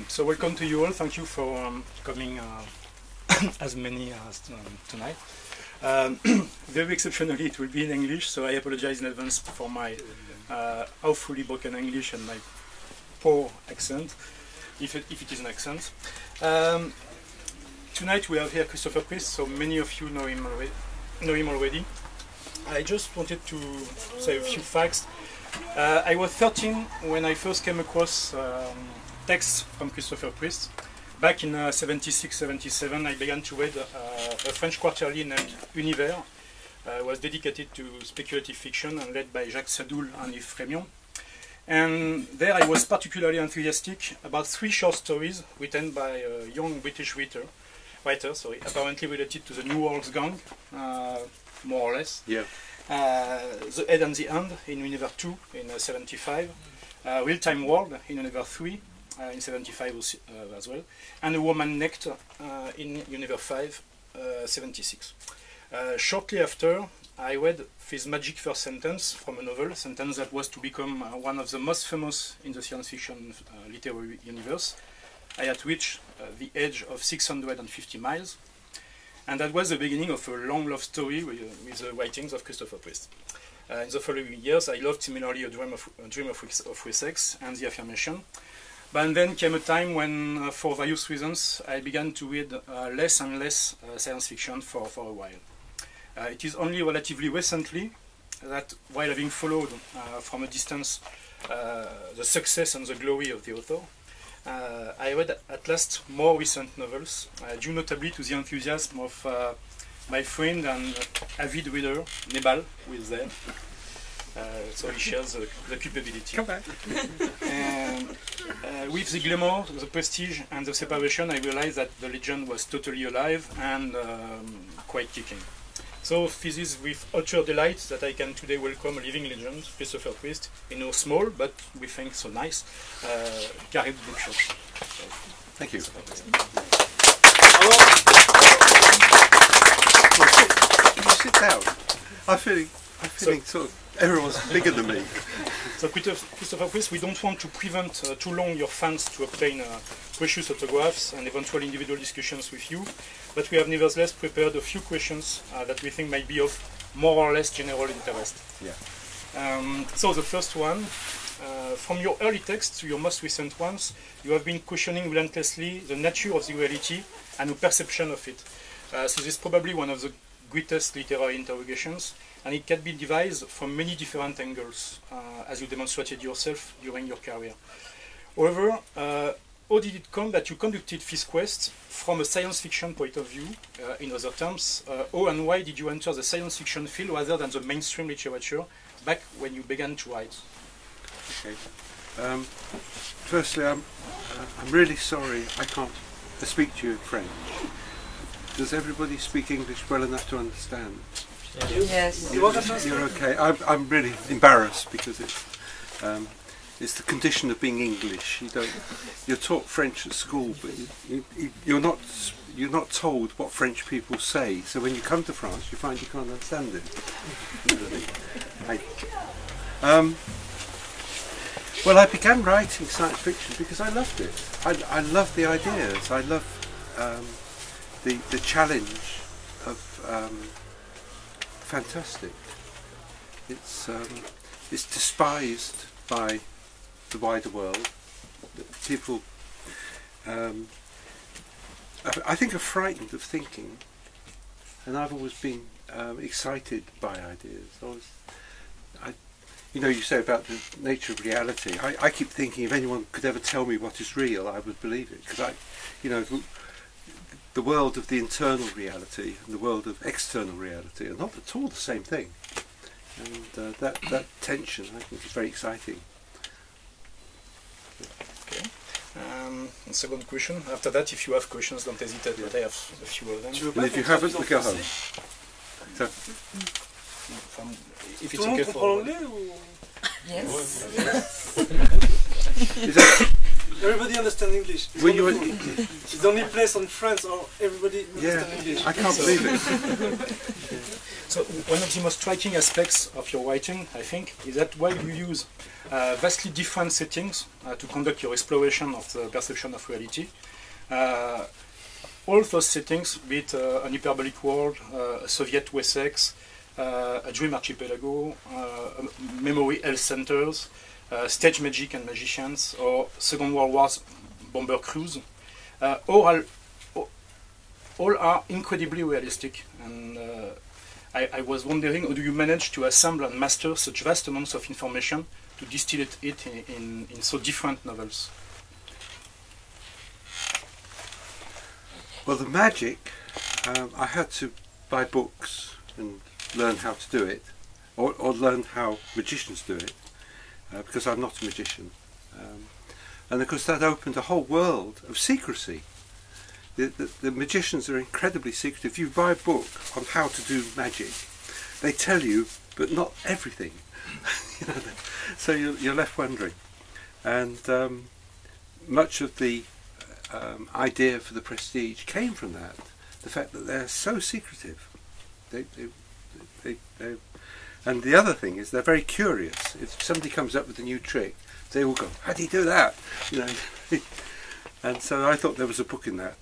So welcome to you all. Thank you for coming as many as tonight. Very exceptionally, it will be in English, so I apologize in advance for my awfully broken English and my poor accent, if it is an accent. Tonight we have here Christopher Priest, so many of you know him already. I just wanted to say a few facts. I was 13 when I first came across texts from Christopher Priest. Back in 76-77, I began to read a French quarterly named Univers. It was dedicated to speculative fiction and led by Jacques Sadoul and Yves Frémion. And there I was particularly enthusiastic about 3 short stories written by a young British writer, apparently related to the New Orleans Gang, more or less. Yeah. The Head and the Hand in Univers 2 in 75, Real Time World in Univers 3 in 75 as well, and A Woman Necked in Univers 5, 76. Shortly after, I read his magic first sentence from a novel, a sentence that was to become one of the most famous in the science fiction literary universe. I had reached the age of 650 miles. And that was the beginning of a long love story with the writings of Christopher Priest. In the following years, I loved similarly A Dream of Wessex and The Affirmation. But then came a time when, for various reasons, I began to read less and less science fiction for a while. It is only relatively recently that, while having followed from a distance the success and the glory of the author, I read at last more recent novels, due notably to the enthusiasm of my friend and avid reader, Nebal, who is there. So he shares the culpability. Come back. And with the glamour, the prestige, and the separation, I realized that the legend was totally alive and quite kicking. So this is with utter delight that I can today welcome a living legend, Christopher Priest, in our small, but we think so nice, Charybde bookshop. So, thank you. Sit down. I'm feeling sort of everyone's bigger than me. So Christopher Priest, we don't want to prevent too long your fans to obtain precious autographs and eventual individual discussions with you, but we have nevertheless prepared a few questions that we think might be of more or less general interest. Yeah. So the first one, from your early texts to your most recent ones, you have been questioning relentlessly the nature of the reality and the perception of it. So this is probably one of the greatest literary interrogations, and it can be devised from many different angles, as you demonstrated yourself during your career. However, how did it come that you conducted this quest from a science fiction point of view, in other terms? How and why did you enter the science fiction field rather than the mainstream literature back when you began to write? Okay. Firstly, I'm really sorry I can't speak to you in French. Does everybody speak English well enough to understand? Yes. You're okay. I'm really embarrassed because it's the condition of being English. You're taught French at school, but you're not told what French people say. So when you come to France, you find you can't understand it. Well, I began writing science fiction because I loved it. I love the ideas. I love the challenge of fantastic. It's despised by the wider world. People, I think, are frightened of thinking, and I've always been excited by ideas. You say about the nature of reality. I keep thinking if anyone could ever tell me what is real, I would believe it, because the world of the internal reality and the world of external reality are not at all the same thing, and that tension I think is very exciting. Okay. Second question. After that, if you have questions, don't hesitate. But I have a few of them. And if you haven't, we go home. So, if it's okay for Yes. is that, Everybody understands English. It's the only place in France or everybody understands English. I can't believe it. So one of the most striking aspects of your writing, I think, is that while you use vastly different settings to conduct your exploration of the perception of reality, all those settings, be it an hyperbolic world, a Soviet Wessex, a dream archipelago, memory health centers, stage magic and magicians, or Second World War's bomber crews, all are incredibly realistic. And I was wondering, how do you manage to assemble and master such vast amounts of information to distill it in so different novels? Well, the magic, I had to buy books and learn how to do it, or learn how magicians do it, because I'm not a magician. And of course that opened a whole world of secrecy. The magicians are incredibly secretive. If you buy a book on how to do magic, they tell you, but not everything. You know, so you're left wondering. And much of the idea for the Prestige came from that, the fact that they're so secretive. And the other thing is they're very curious. If somebody comes up with a new trick, they will go, "How do you do that?" You know. And so I thought there was a book in that.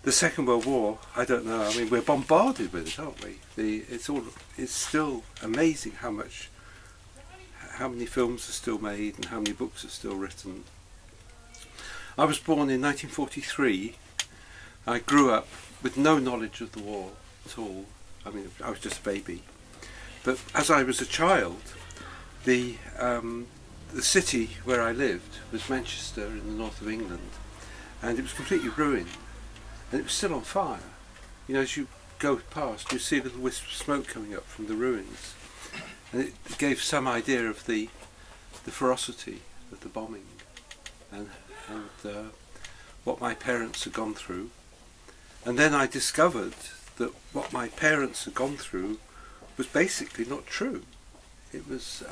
The Second World War, I don't know. I mean, we're bombarded with it, aren't we? It's still amazing how many films are still made and how many books are still written. I was born in 1943. I grew up with no knowledge of the war at all. I mean, I was just a baby. But as I was a child, the city where I lived was Manchester in the north of England, and it was completely ruined, and it was still on fire. You know, as you go past, you see little wisps of smoke coming up from the ruins, and it gave some idea of the ferocity of the bombing and what my parents had gone through. And then I discovered that what my parents had gone through was basically not true. It was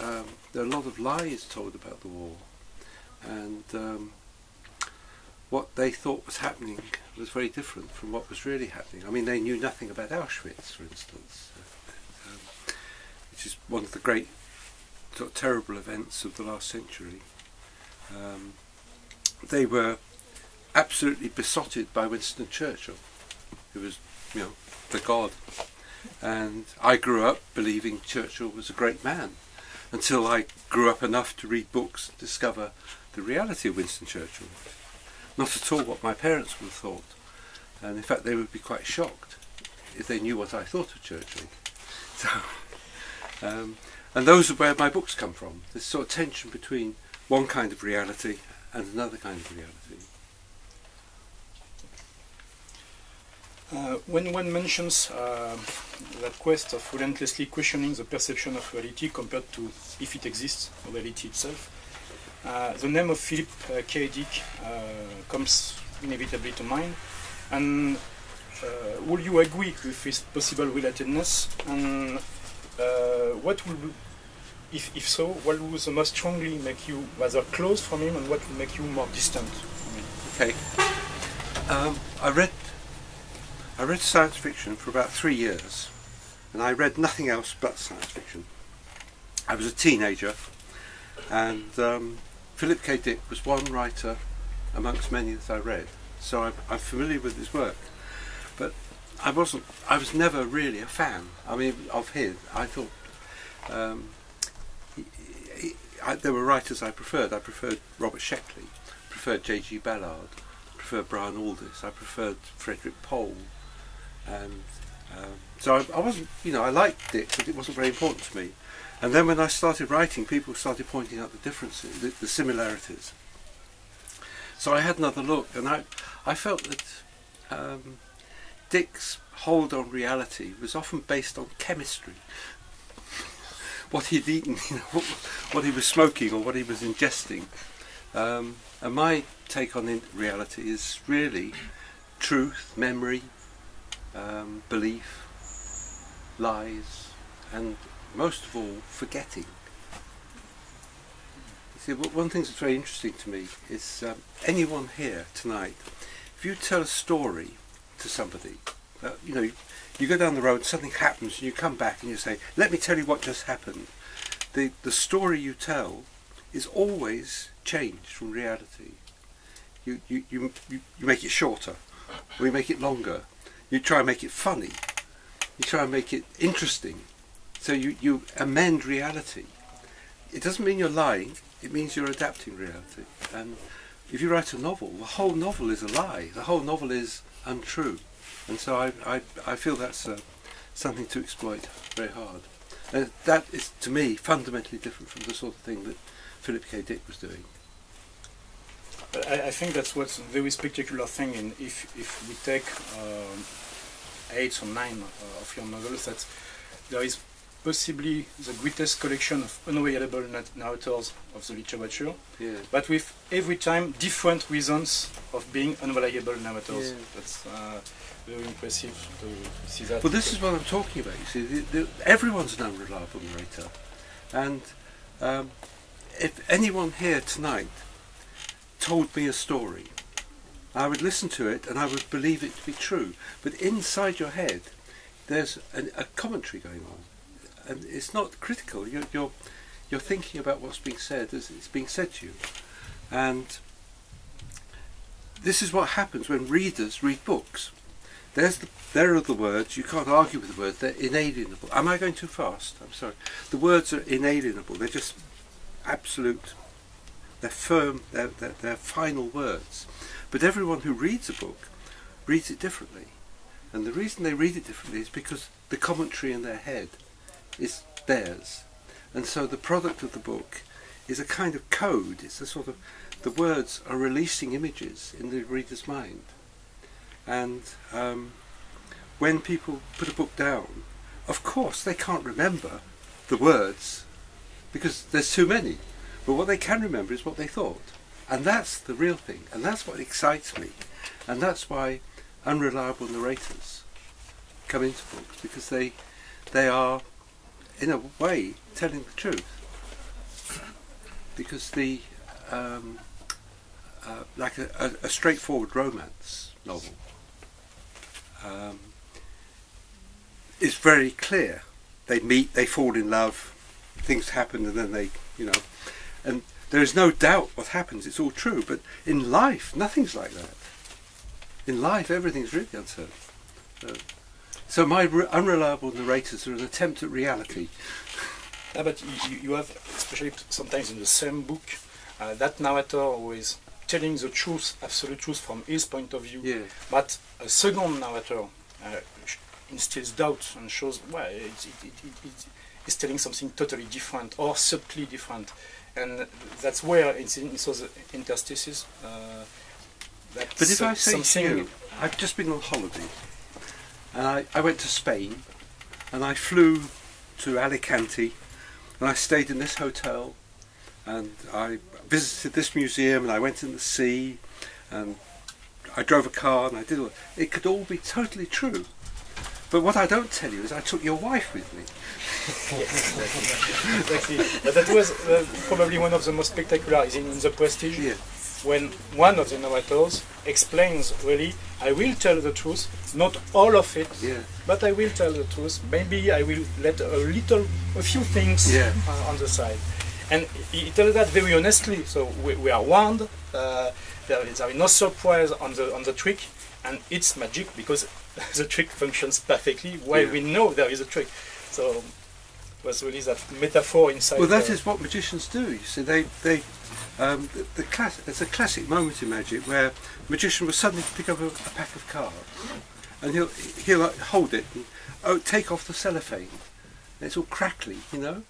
there are a lot of lies told about the war, and what they thought was happening was very different from what was really happening. I mean, they knew nothing about Auschwitz, for instance, which is one of the great sort of terrible events of the last century. They were absolutely besotted by Winston Churchill, who was, you know, the god. And I grew up believing Churchill was a great man, until I grew up enough to read books and discover the reality of Winston Churchill. Not at all what my parents would have thought, and in fact they would be quite shocked if they knew what I thought of Churchill. So, and those are where my books come from, this sort of tension between one kind of reality and another kind of reality. When one mentions that quest of relentlessly questioning the perception of reality compared to, if it exists, reality itself, the name of Philip K. Dick comes inevitably to mind. And would you agree with his possible relatedness? And what will, if so, what would the most strongly make you rather close from him, and what will make you more distant from him? Okay. I read science fiction for about 3 years, and I read nothing else but science fiction. I was a teenager, and Philip K. Dick was one writer amongst many that I read, so I'm familiar with his work. But I was never really a fan. I mean, of his. I thought there were writers I preferred. I preferred Robert Sheckley, preferred J.G. Ballard, preferred Brian Aldiss, I preferred Frederick Pohl. And so I wasn't, you know, I liked Dick, but it wasn't very important to me. And then when I started writing, people started pointing out the differences, the similarities. So I had another look, and I felt that Dick's hold on reality was often based on chemistry. What he'd eaten, you know, what he was smoking, or what he was ingesting. And my take on reality is really truth, memory, belief, lies, and most of all, forgetting. You see, one thing that's very interesting to me is anyone here tonight, if you tell a story to somebody, you know, you go down the road, something happens, and you come back and you say, let me tell you what just happened. The story you tell is always changed from reality. You make it shorter, or you make it longer. You try and make it funny. You try and make it interesting. So you amend reality. It doesn't mean you're lying, it means you're adapting reality. And if you write a novel, the whole novel is a lie. The whole novel is untrue. And so I feel that's something to exploit very hard. And that is, to me, fundamentally different from the sort of thing that Philip K. Dick was doing. But I think that's what's a very spectacular thing in if we take 8 or 9 of your novels, that there is possibly the greatest collection of unavailable narrators of the literature, Yeah. but with every time different reasons of being unavailable narrators. Yeah. That's very impressive to see that. Well, this is what I'm talking about. You see, everyone's an unreliable narrator, and if anyone here tonight told me a story, I would listen to it and I would believe it to be true. But inside your head, there's a commentary going on, and it's not critical. You're thinking about what's being said as it's being said to you, and this is what happens when readers read books. There are the words. You can't argue with the words. They're inalienable. Am I going too fast? I'm sorry. The words are inalienable. They're just absolute. They're firm. They're final words. But everyone who reads a book reads it differently, and the reason they read it differently is because the commentary in their head is theirs, and so the product of the book is a kind of code. It's a sort of, the words are releasing images in the reader's mind, and when people put a book down, of course they can't remember the words because there's too many, but what they can remember is what they thought, and that's the real thing, and that's what excites me, and that's why unreliable narrators come into books, because they are in a way telling the truth, because the like a straightforward romance novel is very clear. They meet, they fall in love, things happen, and then they, and there is no doubt what happens, it's all true. But in life, nothing's like that. In life, everything's really uncertain. So my unreliable narrators are an attempt at reality. Yeah, but you have, especially sometimes in the same book, that narrator who is telling the truth, absolute truth from his point of view, Yeah. but a second narrator instills doubt and shows, well, it's telling something totally different or subtly different. And that's where it's in those interstices. But if I say to something, you, I've just been on holiday, and I went to Spain, and I flew to Alicante, and I stayed in this hotel, and I visited this museum, and I went in the sea, and I drove a car, and I did all. It could all be totally true. But what I don't tell you is I took your wife with me. Yes, exactly. But that was probably one of the most spectacular, is in The Prestige, Yeah. when one of the narrators explains, really, I will tell the truth, not all of it, Yeah. but I will tell the truth. Maybe I will let a few things Yeah. On the side. And he tells that very honestly, so we are warned, there is no surprise on the trick, and it's magic because the trick functions perfectly while Yeah. we know there is a trick. So it was really that metaphor inside. Well, that is what magicians do. You see, it's a classic moment in magic where a magician will suddenly pick up a pack of cards, and he'll hold it and take off the cellophane. And it's all crackly, and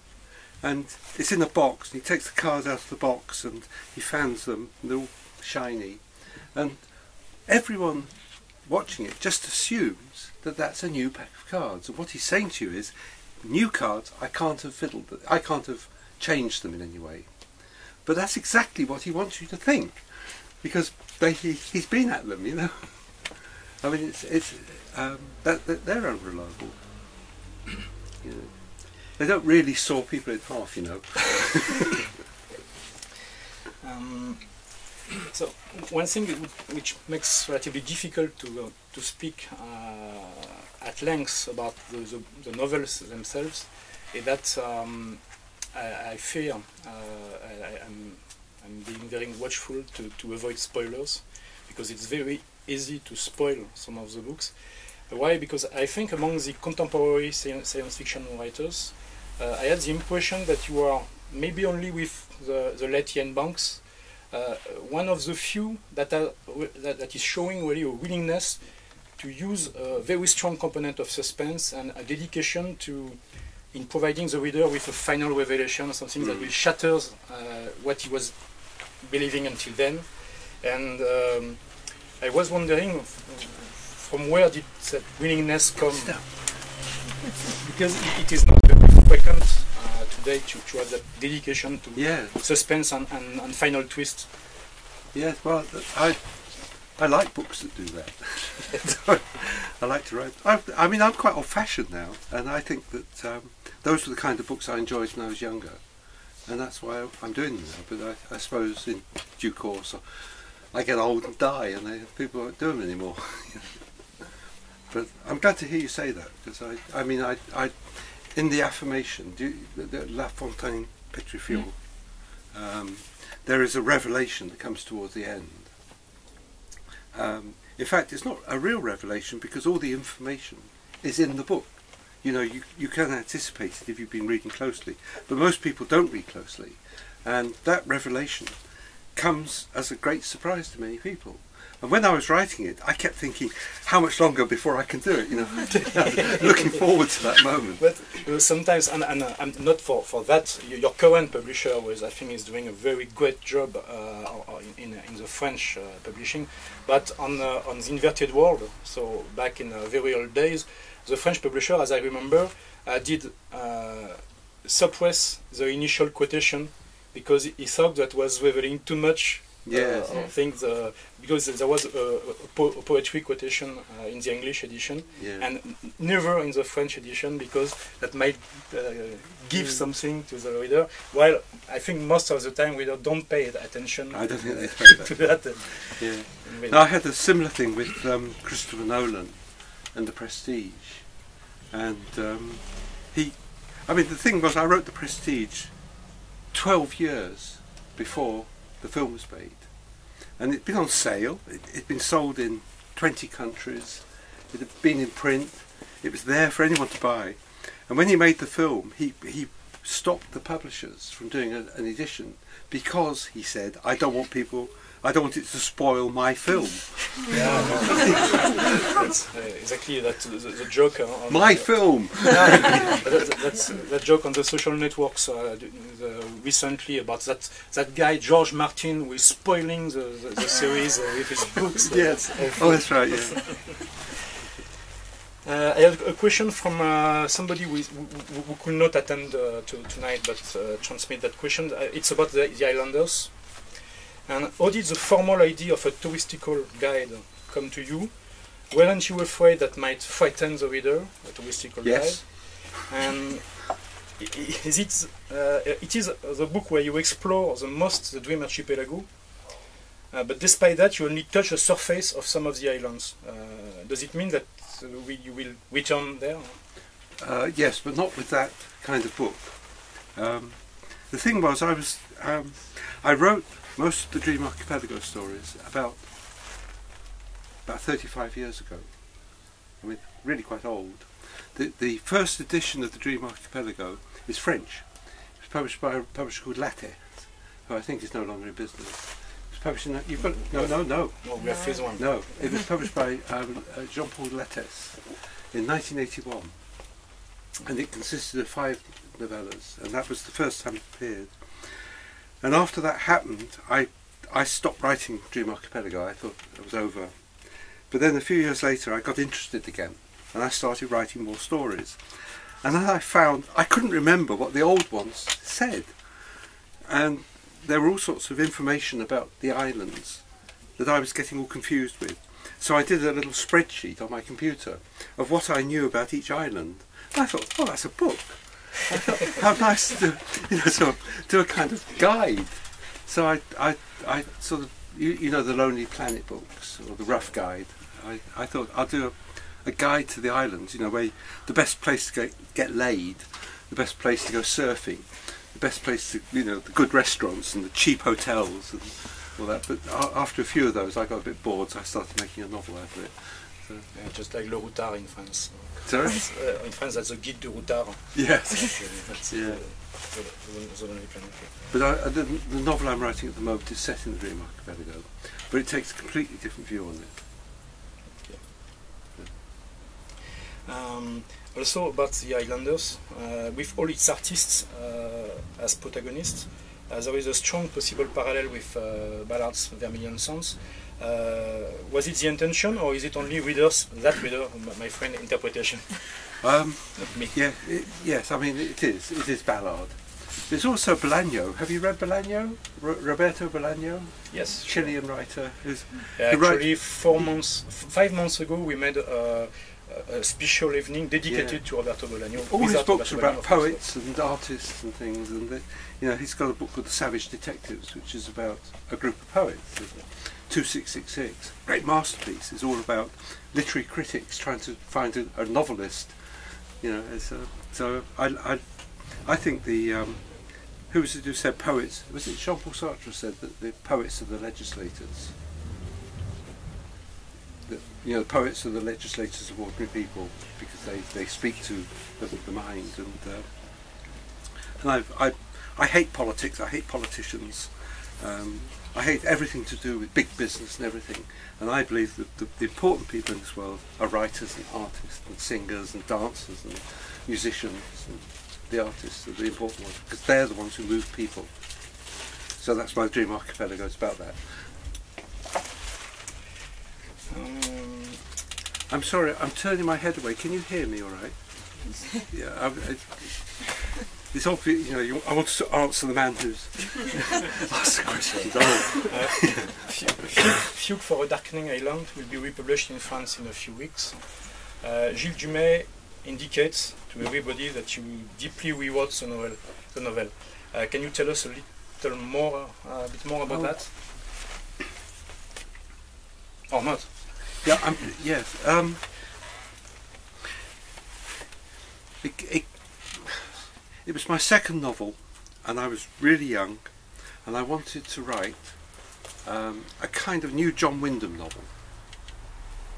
it's in a box. And he takes the cards out of the box and he fans them, and they're all shiny, and everyone watching it just assumes that that's a new pack of cards. And what he's saying to you is, new cards, I can't have fiddled them, I can't have changed them in any way. But that's exactly what he wants you to think, because he's been at them, I mean, they're unreliable. They don't really saw people in half, So one thing which makes relatively difficult to speak at length about the novels themselves is that I fear I'm being very watchful to avoid spoilers, because it's very easy to spoil some of the books. Why? Because I think among the contemporary science fiction writers, I had the impression that you are maybe only with the late Ian Banks, one of the few that is showing really a willingness to use a very strong component of suspense and a dedication in providing the reader with a final revelation, something that will shatter what he was believing until then. And I was wondering from where did that willingness come? Because it is not very frequent today to have that dedication to suspense and final twist. Yes, well, I like books that do that. I like to write. I mean, I'm quite old-fashioned now, and I think that those were the kind of books I enjoyed when I was younger, and that's why I'm doing them now. But I suppose in due course I get old and die, and people won't do them anymore. But I'm glad to hear you say that, because I mean, in the affirmation, the La Fontaine Petrifiant, there is a revelation that comes towards the end. In fact, it's not a real revelation because all the information is in the book. You know, you can anticipate it if you've been reading closely, but most people don't read closely, and that revelation comes as a great surprise to many people. And when I was writing it, I kept thinking, how much longer before I can do it? You know, looking forward to that moment. But sometimes, and not for that, your current publisher, I think, is doing a very great job in the French publishing. But on the Inverted World, so back in very old days, the French publisher, as I remember, did suppress the initial quotation because he thought that was revealing too much. Things, because there was a poetry quotation in the English edition, and never in the French edition, because that might give something to the reader. While I think most of the time readers don't pay attention. I don't think they pay to that. Now, I had a similar thing with Christopher Nolan and The Prestige, and I mean, the thing was, I wrote The Prestige 12 years before the film was made, and it'd been on sale. It'd been sold in 20 countries. It had been in print. It was there for anyone to buy. And when he made the film, he stopped the publishers from doing an edition because he said, I don't want it to spoil my film. That's exactly the joke. On my film. That's that joke on the social networks recently about that guy George Martin who is spoiling the series with his books. Yes. Oh, that's right. Yeah. I have a question from somebody who could not attend tonight, but transmit that question. It's about the Islanders. And how did the formal idea of a touristical guide come to you? Weren't you afraid that might frighten the reader, a touristical guide? And it is the book where you explore the most the Dream Archipelago, but despite that you only touch the surface of some of the islands. Does it mean that you will return there? Yes, but not with that kind of book. The thing was, I wrote most of the Dream Archipelago stories about 35 years ago. I mean, really quite old. The first edition of the Dream Archipelago is French. It was published by a publisher called Latte, who I think is no longer in business. It was published in you've got no. No, we have phase one. No, it was published by Jean-Paul Lattès in 1981, and it consisted of 5 novellas, and that was the first time it appeared. And after that happened, I stopped writing Dream Archipelago. I thought it was over. But then a few years later, I got interested again, and I started writing more stories. And then I found I couldn't remember what the old ones said. And there were all sorts of information about the islands that I was getting all confused with. So I did a little spreadsheet on my computer of what I knew about each island. And I thought, oh, that's a book. I thought, how nice to do a kind of guide. So I sort of, the Lonely Planet books or the Rough Guide. I thought I'll do a guide to the islands. You know, where the best place to get laid, the best place to go surfing, the best place to, you know, the good restaurants and the cheap hotels and all that. But after a few of those, I got a bit bored, so I started making a novel out of it. So, yeah, just like Le Routard in France. sorry? In France, that's the Guide de Routard. Yes. That's Yeah. the only planet. But the novel I'm writing at the moment is set in the Dream Archipelago, but it takes a completely different view on it. Also about the Islanders, with all its artists as protagonists, there is a strong possible parallel with Ballard's Vermilion Songs. Was it the intention, or is it only readers, my friend, interpretation? Me. Yeah, yes, I mean it is Ballard. There's also Bolaño. Have you read Bolaño? Roberto Bolaño? Yes. Chilean writer. Actually, 5 months ago we made a special evening dedicated to Roberto Bolaño. All his books Roberto are about Bolaño, poets and artists and things, and you know, he's got a book called The Savage Detectives, which is about a group of poets. 2666, great masterpiece. It's all about literary critics trying to find a novelist. You know, so I think the who was it who said poets? Was it Jean-Paul Sartre said that the poets are the legislators? That, you know, the poets are the legislators of ordinary people because they speak to the mind. And I hate politics. I hate politicians. I hate everything to do with big business and everything. And I believe that the important people in this world are writers and artists and singers and dancers and musicians. And the artists are the important ones because they're the ones who move people. So that's my Dream Archipelago. It's about that. I'm sorry, I'm turning my head away. Can you hear me all right? Yeah, it's obvious, you know, I want to answer the man who's asked the questions. Fugue for a Darkening Island will be republished in France in a few weeks. Gilles Dumais indicates to everybody that you deeply rewrote the novel. Can you tell us a bit more about that? Or not? Yeah, yes. It was my second novel, and I was really young, and I wanted to write a kind of new John Wyndham novel.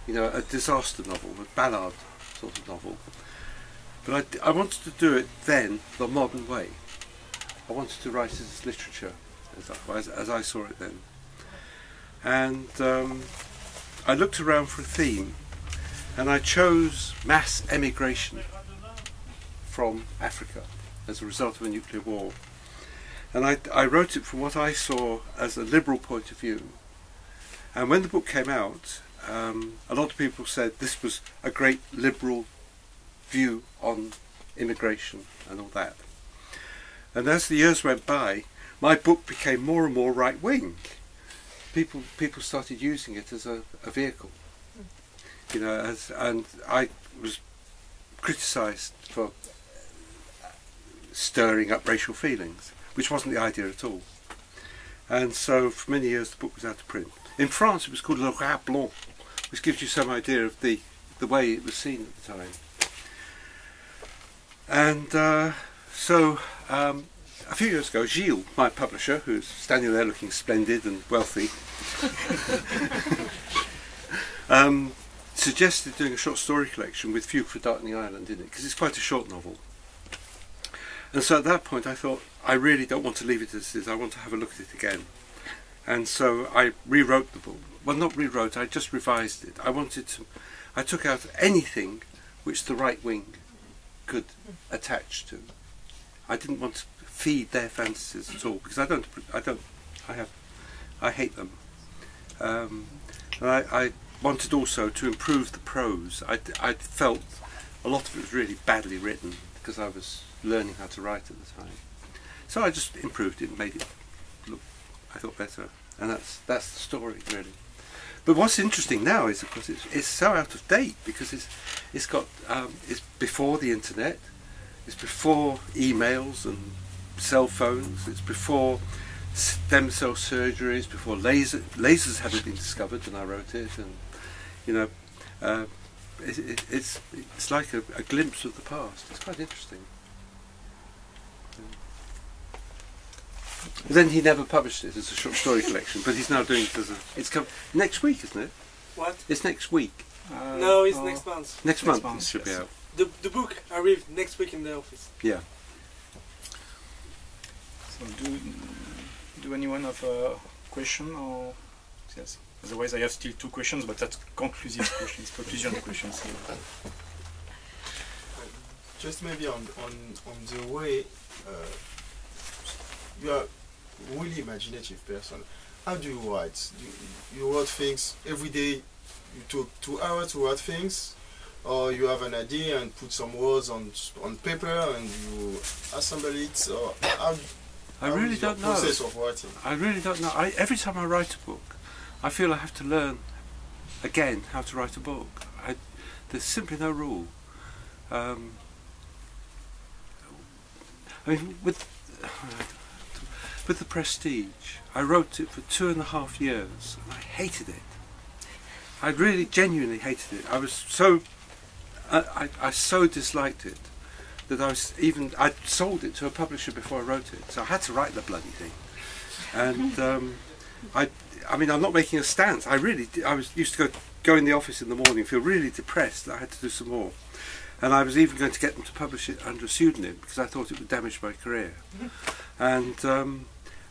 You know, a disaster novel, a Ballard sort of novel. But I wanted to do it then the modern way. I wanted to write it as literature, as I saw it then. And I looked around for a theme, and I chose mass emigration from Africa as a result of a nuclear war. And I wrote it from what I saw as a liberal point of view. And when the book came out, a lot of people said this was a great liberal view on immigration and all that. And as the years went by, my book became more and more right-wing. People started using it as a vehicle, you know, and I was criticised for stirring up racial feelings, which wasn't the idea at all. And so for many years the book was out of print. In France it was called Le Rat Blanc, which gives you some idea of the way it was seen at the time. And so a few years ago, Gilles, my publisher, who's standing there looking splendid and wealthy, suggested doing a short story collection with Fugue for Darkening Island in it, because it's quite a short novel. And so at that point I thought, I really don't want to leave it as it is, I want to have a look at it again. And so I rewrote the book. Well, not rewrote, I just revised it. I took out anything which the right wing could attach to. I didn't want to feed their fantasies at all, because I hate them. And I wanted also to improve the prose. I felt a lot of it was really badly written because I was learning how to write at the time. So I just improved it and made it look, I thought, better. And that's the story, really. But what's interesting now is, of course, it's so out of date because it's before the internet, it's before emails and cell phones, it's before stem cell surgeries, before lasers hadn't been discovered when I wrote it, and you know, it's like a glimpse of the past. It's quite interesting. Then he never published it as a short story collection, but he's now doing it as a. It's come next week, isn't it? What? It's next week. No, it's next month. Next month it should be yes. out. The book arrived next week in the office. Yeah. So do anyone have a question or yes? Otherwise, I have still 2 questions, but that's conclusive questions, conclusion questions. Just maybe on the way you are really imaginative person. How do you write? You write things every day. You took 2 hours to write things, or you have an idea and put some words on paper and you assemble it. Or I really don't know. Process of writing. I really don't know. Every time I write a book, I feel I have to learn again how to write a book. There's simply no rule. I mean, with the Prestige, I wrote it for 2.5 years, and I hated it. I really, genuinely hated it. I was so, I so disliked it that I'd sold it to a publisher before I wrote it, so I had to write the bloody thing. And I mean, I'm not making a stance. I used to go in the office in the morning, feel really depressed that I had to do some more. And I was even going to get them to publish it under a pseudonym because I thought it would damage my career. And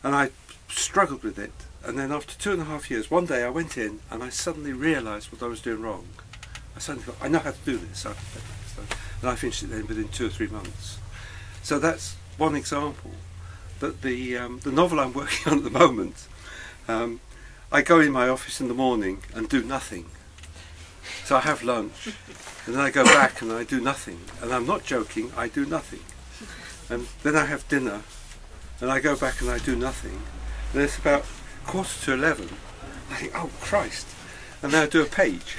I struggled with it. And then after 2.5 years, one day I went in and I suddenly realised what I was doing wrong. I suddenly thought, I know how to do this. And I finished it then within 2 or 3 months. So that's one example. But the novel I'm working on at the moment, I go in my office in the morning and do nothing. So I have lunch, and then I go back and I do nothing. And I'm not joking, I do nothing. And then I have dinner, and I go back and I do nothing. And it's about 11:15. I think, oh Christ! And then I do a page.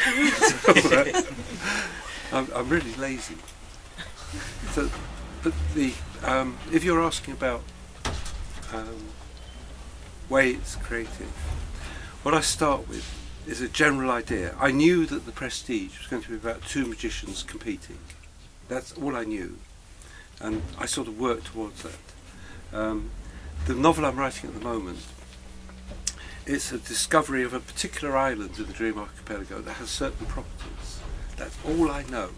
So, I'm really lazy. So, but if you're asking about way it's created, what I start with is a general idea. I knew that the Prestige was going to be about 2 magicians competing. That's all I knew, and I sort of worked towards that. The novel I'm writing at the moment, it's a discovery of a particular island in the Dream Archipelago that has certain properties. That's all I know.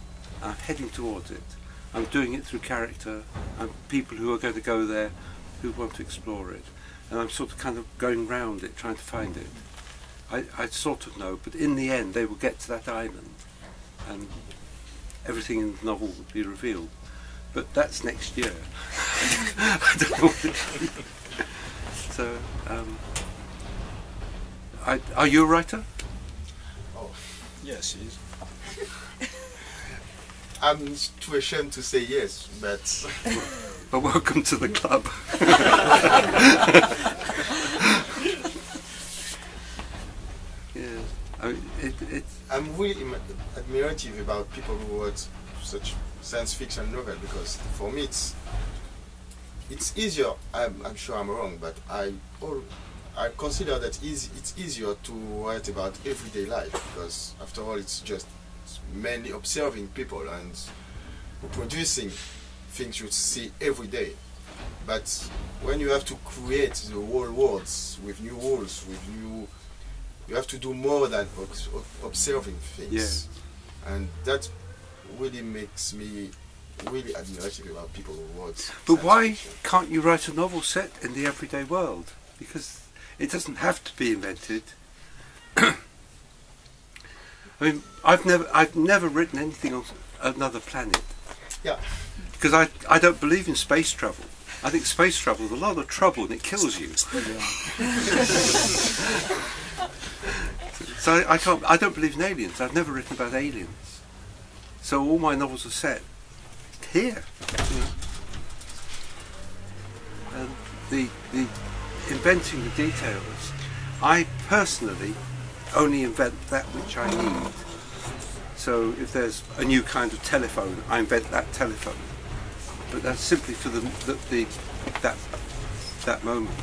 I'm heading towards it. I'm doing it through character and people who are going to go there who want to explore it. And I'm sort of kind of going round it, trying to find it. I sort of know, but in the end they will get to that island and everything in the novel will be revealed. But that's next year. I don't know what it is. So, are you a writer? Oh, Yes, he is. I'm too ashamed to say yes, but But welcome to the club. Yeah, I mean, I'm really admirative about people who write such science fiction novel, because for me it's easier. I'm sure I'm wrong, but I consider that it's easier to write about everyday life, because after all it's just mainly observing people and producing things you see every day. But when you have to create the whole worlds with new rules, you have to do more than observing things. Yeah. And that really makes me really admirative about people who write. But why can't you write a novel set in the everyday world? Because it doesn't have to be invented. I mean, I've never written anything on another planet. Yeah. Because I don't believe in space travel. I think space travel is a lot of trouble and it kills you. So I don't believe in aliens. I've never written about aliens. So all my novels are set here. You know. And the inventing the details, I personally only invent that which I need. So if there's a new kind of telephone, I invent that telephone. But that's simply for that moment.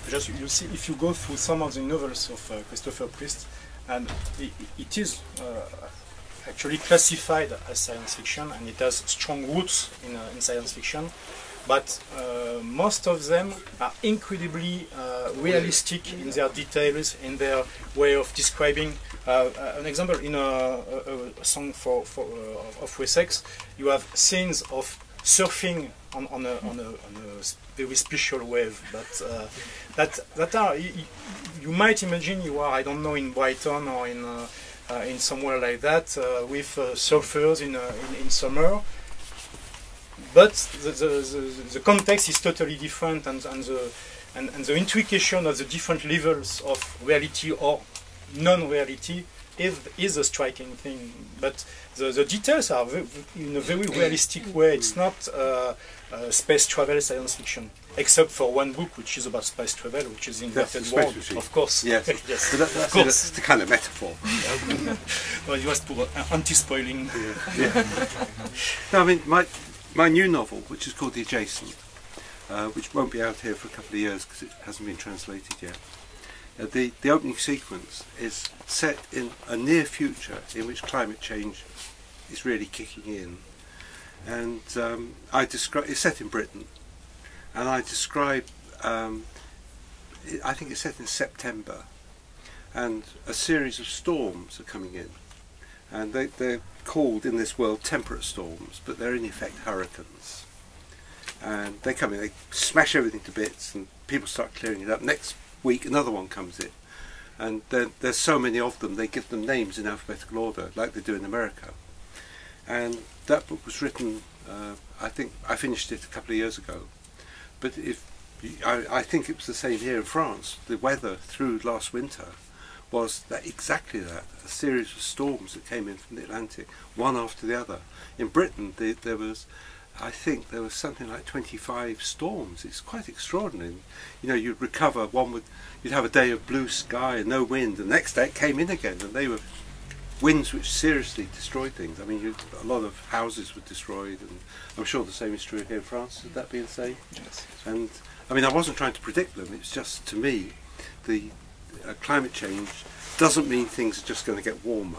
Just you see, if you go through some of the novels of Christopher Priest, and it is actually classified as science fiction, and it has strong roots in science fiction. But most of them are incredibly realistic in their details, in their way of describing. An example, in a song of Wessex, you have scenes of surfing on a very special wave. But that are, you might imagine you are, I don't know, in Brighton or in somewhere like that with surfers in summer. But the context is totally different, and the intrication of the different levels of reality or non-reality is a striking thing. But the details are in a very realistic way. It's not space travel science fiction, except for one book which is about space travel, which is Inverted World, of course. Yes, yes. But that's the kind of metaphor. Well, it was for anti-spoiling. Yeah. No, I mean, my new novel, which is called The Adjacent, which won't be out here for a couple of years because it hasn't been translated yet. The opening sequence is set in a near future in which climate change is really kicking in, and it's set in Britain, and I describe. I think it's set in September, and a series of storms are coming in, and they're called in this world temperate storms, but they're in effect hurricanes. And they come in, they smash everything to bits, and people start clearing it up. Next week another one comes in, and there's so many of them they give them names in alphabetical order like they do in America. And that book was written, I think I finished it a couple of years ago, but I think it was the same here in France. The weather through last winter was exactly that, a series of storms that came in from the Atlantic, one after the other. In Britain there was, I think there was something like 25 storms. It's quite extraordinary. You know, you'd recover, you'd have a day of blue sky and no wind, and the next day it came in again, and they were winds which seriously destroyed things. I mean, a lot of houses were destroyed, and I'm sure the same is true here in France. Would that be the same? Yes. And I mean, I wasn't trying to predict them. It's just, to me, the climate change doesn't mean things are just going to get warmer.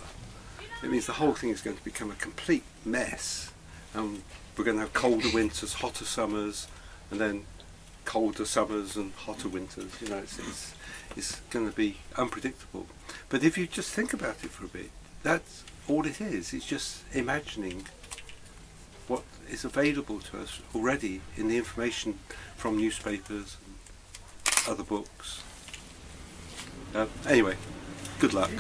It means the whole thing is going to become a complete mess, and we're going to have colder winters, hotter summers, and then colder summers and hotter winters. You know, it's going to be unpredictable. But if you just think about it for a bit, that's all it is. It's just imagining what is available to us already in the information from newspapers and other books. Anyway, good luck.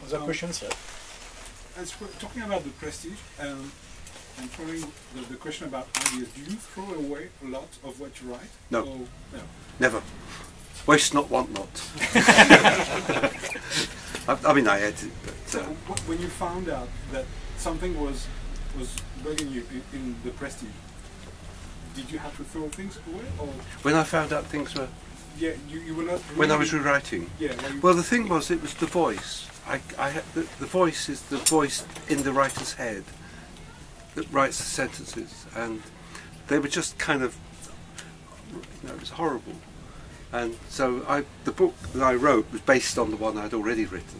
Other questions? As we're talking about the prestige, and following the question about ideas, do you throw away a lot of what you write? No. Or, no. Never. Waste not, want not. I mean, I edit, but... So when you found out that something was bugging you in the prestige, did you have to throw things away? Or? When I found out things were... Yeah, you were not... When I was rewriting? Yeah. Well, the thing was, it was the voice. The voice is the voice in the writer's head that writes the sentences, and they were just kind of... You know, it was horrible. And so the book that I wrote was based on the one I'd already written.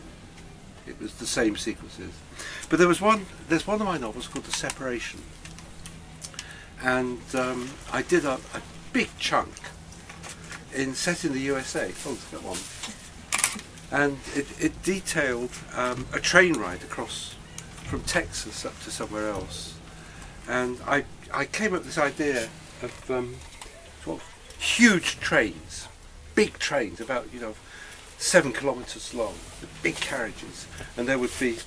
It was the same sequences. But there's one of my novels called The Separation. And I did a big chunk set in the USA. Oh, let's get one. And it detailed a train ride across from Texas up to somewhere else. And I came up with this idea of sort of huge trains, big trains, about 7 kilometres long, with big carriages, and there would be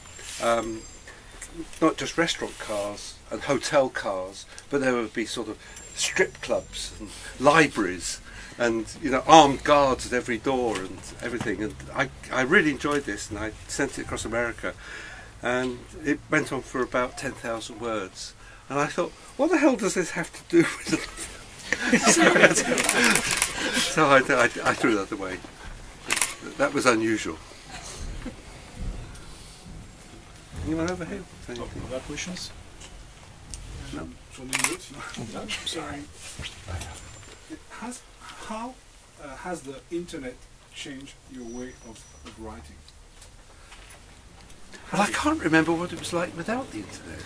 not just restaurant cars and hotel cars, but there would be sort of strip clubs and libraries and armed guards at every door and everything. And I really enjoyed this, and I sent it across America, and it went on for about 10,000 words. And I thought, what the hell does this have to do with it? So I threw that away. That was unusual. Anyone over here? Other questions? No. No. Sorry. How has the internet changed your way of writing? Well, I can't remember what it was like without the internet.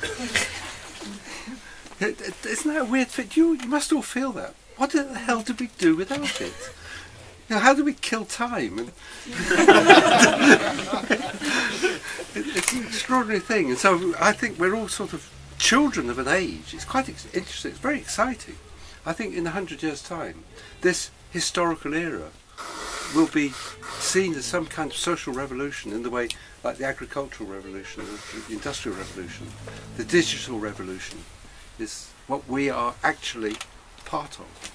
Isn't that a weird thing? You must all feel that. What the hell did we do without it? You know, how do we kill time? And it's an extraordinary thing. And so I think we're all sort of children of an age. It's quite interesting. It's very exciting. I think in 100 years' time, this historical era will be seen as some kind of social revolution in the way like the agricultural revolution, the industrial revolution, the digital revolution is what we are actually part of.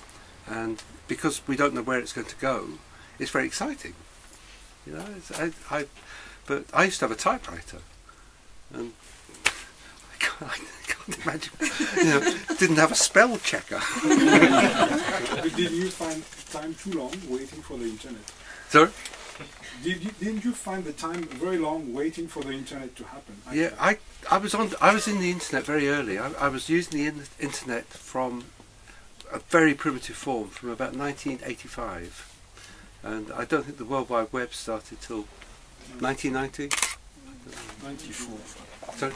And because we don't know where it's going to go, it's very exciting. You know, but I used to have a typewriter, and I can't imagine. You know, didn't have a spell checker. Did you find time too long waiting for the internet? Sorry? Didn't you find the time very long waiting for the internet to happen? Yeah, I was in the internet very early. I was using the internet from a very primitive form from about 1985, and I don't think the World Wide Web started till 1990. 94. Sorry?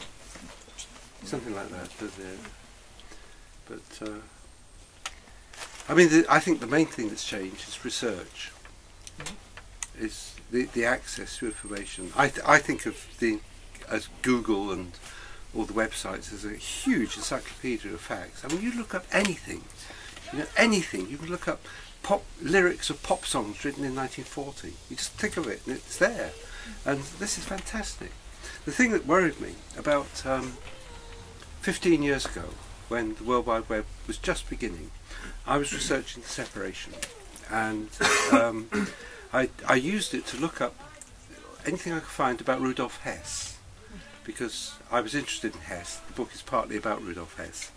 Something like that. But I mean, I think the main thing that's changed is research. Is the access to information. I think of as Google and all the websites as a huge encyclopedia of facts. I mean, you look up anything, you know, anything. You can look up lyrics of pop songs written in 1940. You just think of it and it's there. And this is fantastic. The thing that worried me about 15 years ago, when the World Wide Web was just beginning, I was researching the separation, and I used it to look up anything I could find about Rudolf Hess, because I was interested in Hess. The book is partly about Rudolf Hess.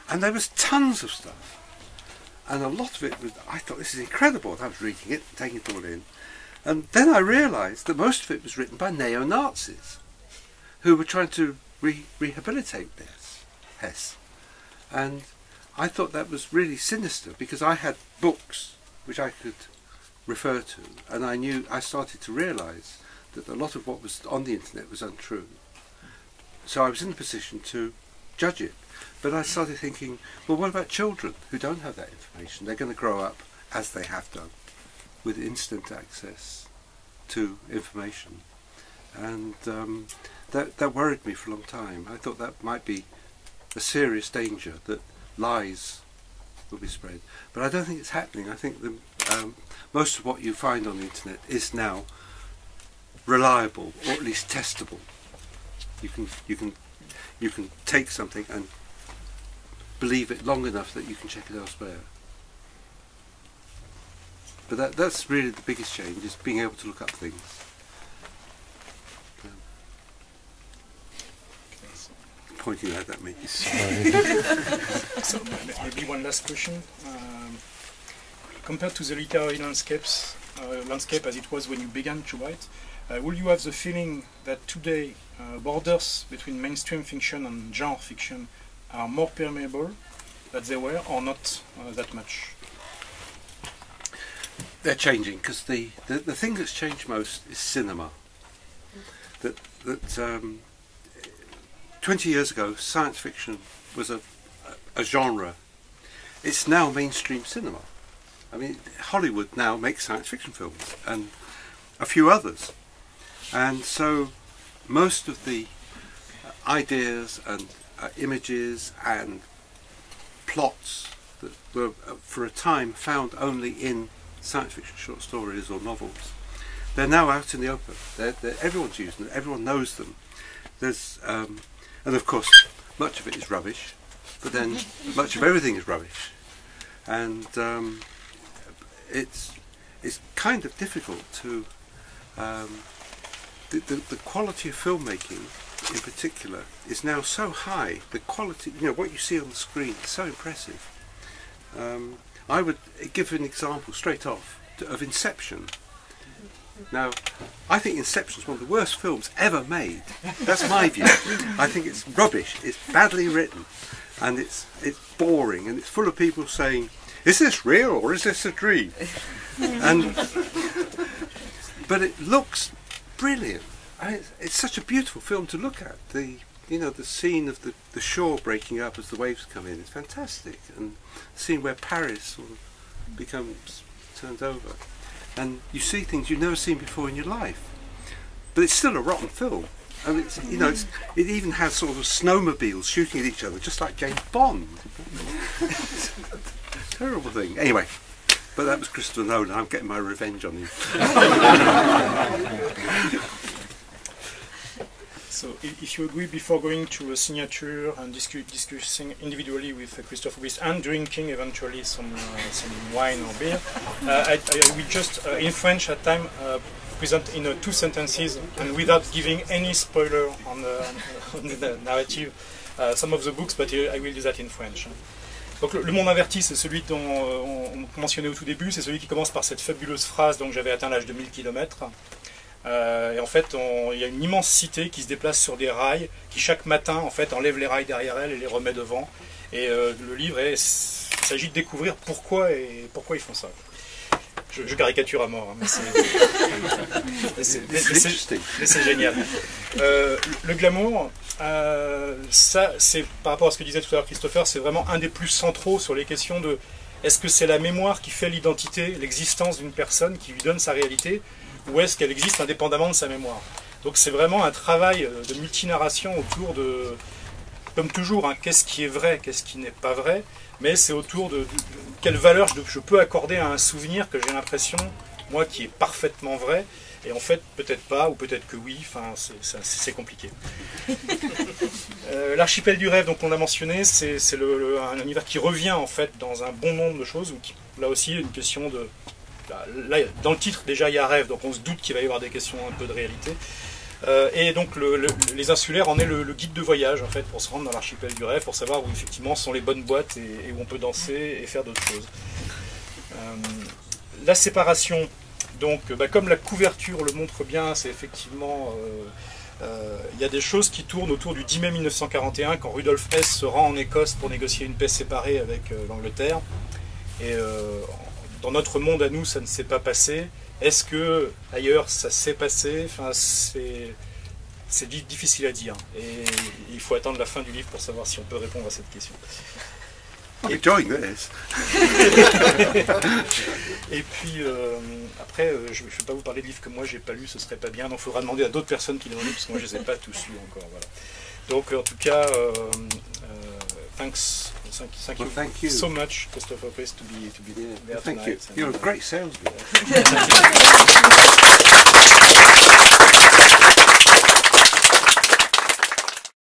And there was tons of stuff. And a lot of it was, I thought, this is incredible. And I was reading it, taking it all in. And then I realised that most of it was written by neo-Nazis, who were trying to rehabilitate Hess. And I thought that was really sinister, because I had books which I could refer to, and I started to realise that a lot of what was on the internet was untrue. So I was in a position to judge it. But I started thinking, well, what about children who don't have that information? They're going to grow up, as they have done, with instant access to information. And that worried me for a long time. I thought that might be a serious danger, that lies will be spread. But I don't think it's happening. I think most of what you find on the internet is now reliable, or at least testable. You can take something and believe it long enough that you can check it elsewhere. But that's really the biggest change, is being able to look up things. Pointing that at me. So maybe one last question. Compared to the literary landscape as it was when you began to write, will you have the feeling that today borders between mainstream fiction and genre fiction are more permeable than they were, or not that much? They're changing, because the thing that's changed most is cinema. That 20 years ago, science fiction was a genre. It's now mainstream cinema. I mean, Hollywood now makes science fiction films, and a few others. And so most of the ideas and images and plots that were for a time found only in science fiction short stories or novels, they're now out in the open. Everyone's using them, everyone knows them. There's and of course much of it is rubbish, but then much of everything is rubbish, and it's kind of difficult to the quality of filmmaking in particular is now so high. The quality, you know, what you see on the screen is so impressive. I would give an example straight off of Inception. Now, I think Inception is one of the worst films ever made. That's my view. I think it's rubbish. It's badly written, and it's boring, and it's full of people saying is this real or is this a dream? And but it looks brilliant. It's such a beautiful film to look at. The scene of the shore breaking up as the waves come in is fantastic, and the scene where Paris sort of turns over, and you see things you've never seen before in your life. But it's still a rotten film. And it even has sort of snowmobiles shooting at each other, just like James Bond. Terrible thing. Anyway, but that was Christopher Nolan. I'm getting my revenge on him. So, if you agree, before going to a signature and discussing individually with Christopher Wyss and drinking eventually some wine or beer, I will just, in French at time, present in 2 sentences and without giving any spoiler on the narrative some of the books, but I will do that in French. Donc le monde inverti, c'est celui dont on mentionnait au tout début, c'est celui qui commence par cette fabuleuse phrase, donc j'avais atteint l'âge de 1000 km. Et en fait, il y a une immense cité qui se déplace sur des rails, qui chaque matin en fait enlève les rails derrière elle et les remet devant. Et le livre, il s'agit de découvrir pourquoi ils font ça. Je caricature à mort, hein, mais c'est génial. Le glamour, ça, c'est par rapport à ce que disait tout à l'heure Christopher, c'est vraiment un des plus centraux sur les questions de est-ce que c'est la mémoire qui fait l'identité, l'existence d'une personne, qui lui donne sa réalité, ou est-ce qu'elle existe indépendamment de sa mémoire. Donc c'est vraiment un travail de multinarration autour de, comme toujours, hein, qu'est-ce qui est vrai, qu'est-ce qui n'est pas vrai, mais c'est autour de quelle valeur je peux accorder à un souvenir que j'ai l'impression, moi, qui est parfaitement vrai, et en fait, peut-être pas, ou peut-être que oui, enfin, c'est compliqué. L'archipel du rêve, donc on a mentionné, c'est un univers qui revient, en fait, dans un bon nombre de choses, où là aussi, il y a une question de... Là, dans le titre, déjà, il y a rêve, donc on se doute qu'il va y avoir des questions un peu de réalité. Et donc les Insulaires en est le guide de voyage en fait pour se rendre dans l'archipel du rêve, pour savoir où effectivement sont les bonnes boîtes et où on peut danser et faire d'autres choses. La séparation, donc comme la couverture le montre bien, c'est effectivement il y a des choses qui tournent autour du 10 mai 1941 quand Rudolf Hess se rend en Écosse pour négocier une paix séparée avec l'Angleterre. Et dans notre monde à nous, ça ne s'est pas passé. Est-ce que ailleurs ça s'est passé? Enfin, c'est difficile à dire. Et il faut attendre la fin du livre pour savoir si on peut répondre à cette question. I'm enjoying this. Et puis après, je ne vais pas vous parler de livres que moi j'ai pas lus, ce serait pas bien. Donc il faudra demander à d'autres personnes qui les ont lus parce que moi je les ai pas tous lus encore. Voilà. Donc en tout cas, thank you so much, Christopher Wyss, to be there Thank tonight. you. You're a great salesman.